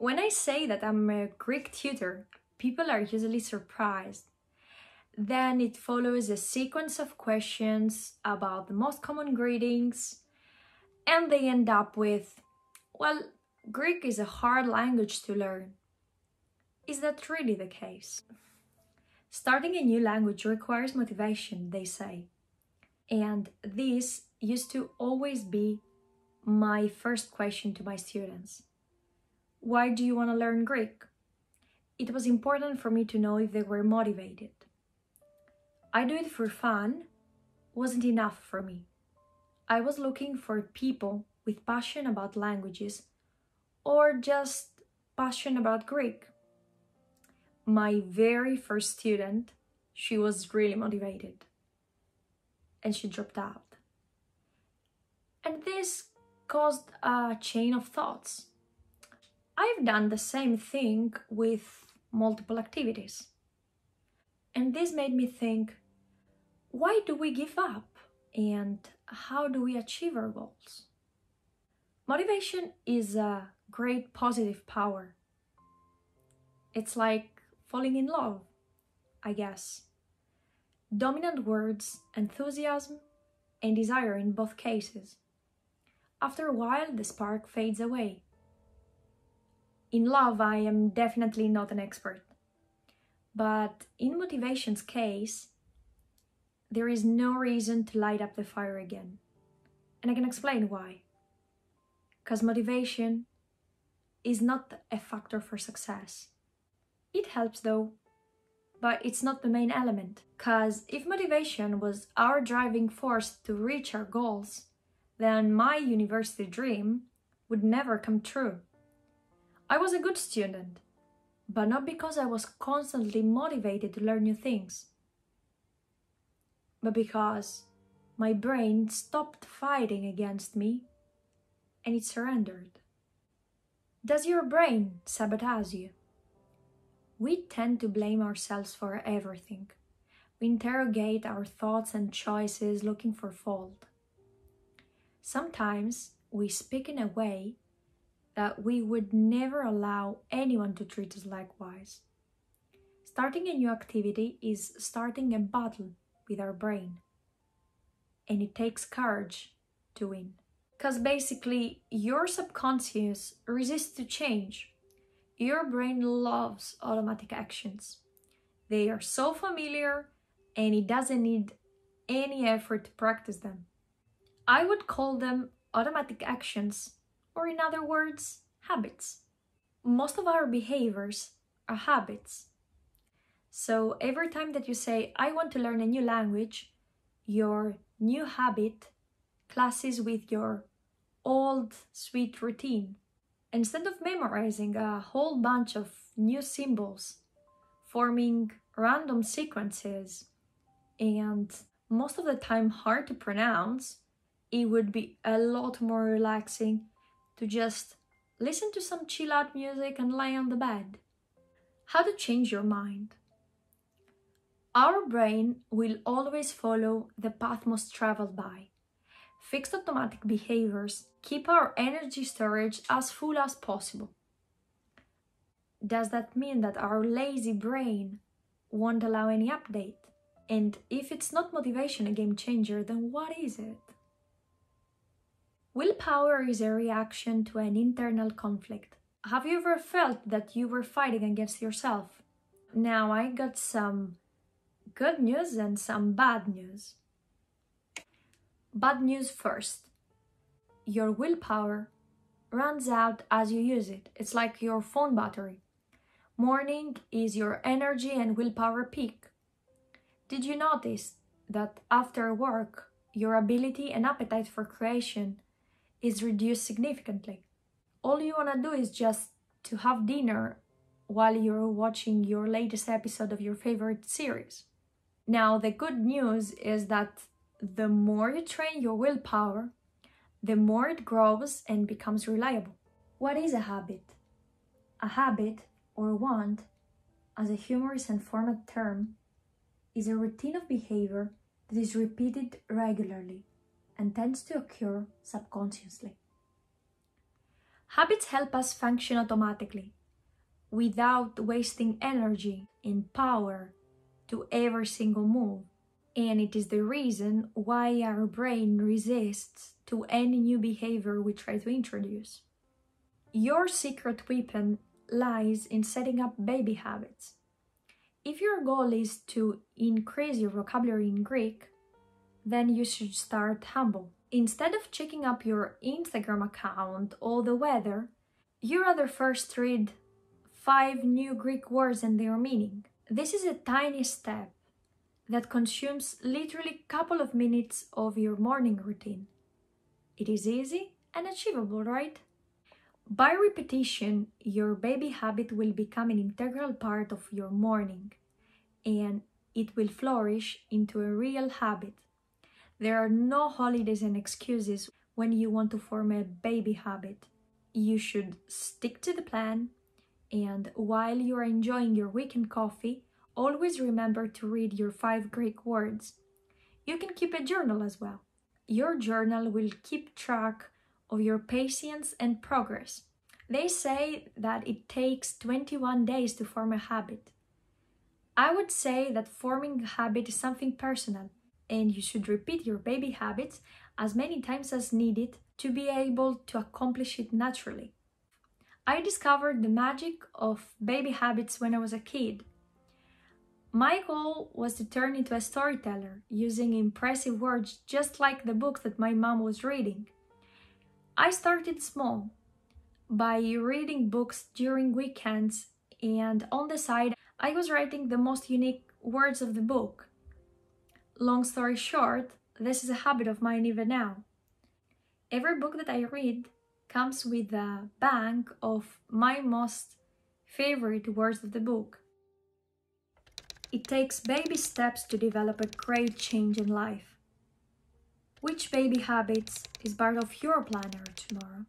When I say that I'm a Greek tutor, people are usually surprised. Then it follows a sequence of questions about the most common greetings, and they end up with, well, Greek is a hard language to learn. Is that really the case? Starting a new language requires motivation, they say. And this used to always be my first question to my students. Why do you want to learn Greek? It was important for me to know if they were motivated. I do it for fun wasn't enough for me. I was looking for people with passion about languages or just passion about Greek. My very first student, she was really motivated and she dropped out. And this caused a chain of thoughts. I've done the same thing with multiple activities. And this made me think, why do we give up? And how do we achieve our goals? Motivation is a great positive power. It's like falling in love, I guess. Dominant words, enthusiasm, and desire in both cases. After a while, the spark fades away. In love, I am definitely not an expert. But in motivation's case, there is no reason to light up the fire again. And I can explain why. Because motivation is not a factor for success. It helps though, but it's not the main element. Because if motivation was our driving force to reach our goals, then my university dream would never come true. I was a good student, but not because I was constantly motivated to learn new things, but because my brain stopped fighting against me and it surrendered. Does your brain sabotage you? We tend to blame ourselves for everything. We interrogate our thoughts and choices looking for fault. Sometimes we speak in a way that we would never allow anyone to treat us likewise. Starting a new activity is starting a battle with our brain. And it takes courage to win. Because basically, your subconscious resists to change. Your brain loves automatic actions. They are so familiar and it doesn't need any effort to practice them. I would call them automatic actions, or in other words, habits. Most of our behaviors are habits. So every time that you say, I want to learn a new language, your new habit clashes with your old sweet routine. Instead of memorizing a whole bunch of new symbols, forming random sequences, and most of the time hard to pronounce, it would be a lot more relaxing to just listen to some chill out music and lie on the bed. How to change your mind? Our brain will always follow the path most traveled by. Fixed automatic behaviors keep our energy storage as full as possible. Does that mean that our lazy brain won't allow any update? And if it's not motivation a game changer, then what is it? Willpower is a reaction to an internal conflict. Have you ever felt that you were fighting against yourself? Now I got some good news and some bad news. Bad news first. Your willpower runs out as you use it. It's like your phone battery. Morning is your energy and willpower peak. Did you notice that after work, your ability and appetite for creation is reduced significantly? All you want to do is just to have dinner while you're watching your latest episode of your favorite series. Now, the good news is that the more you train your willpower, the more it grows and becomes reliable. What is a habit? A habit, or want, as a humorous and formal term, is a routine of behavior that is repeated regularly and tends to occur subconsciously. Habits help us function automatically, without wasting energy and power to every single move. And it is the reason why our brain resists to any new behavior we try to introduce. Your secret weapon lies in setting up baby habits. If your goal is to increase your vocabulary in Greek, then you should start humble. Instead of checking up your Instagram account or the weather, you rather first read 5 new Greek words and their meaning. This is a tiny step that consumes literally a couple of minutes of your morning routine. It is easy and achievable, right? By repetition, your baby habit will become an integral part of your morning, and it will flourish into a real habit. There are no holidays and excuses when you want to form a baby habit. You should stick to the plan, and while you are enjoying your weekend coffee, always remember to read your 5 Greek words. You can keep a journal as well. Your journal will keep track of your patience and progress. They say that it takes 21 days to form a habit. I would say that forming a habit is something personal, and you should repeat your baby habits as many times as needed to be able to accomplish it naturally. I discovered the magic of baby habits when I was a kid. My goal was to turn into a storyteller using impressive words just like the books that my mom was reading. I started small by reading books during weekends, and on the side I was writing the most unique words of the book. Long story short, this is a habit of mine even now. Every book that I read comes with a bank of my most favorite words of the book. It takes baby steps to develop a great change in life. Which baby habits is part of your planner tomorrow?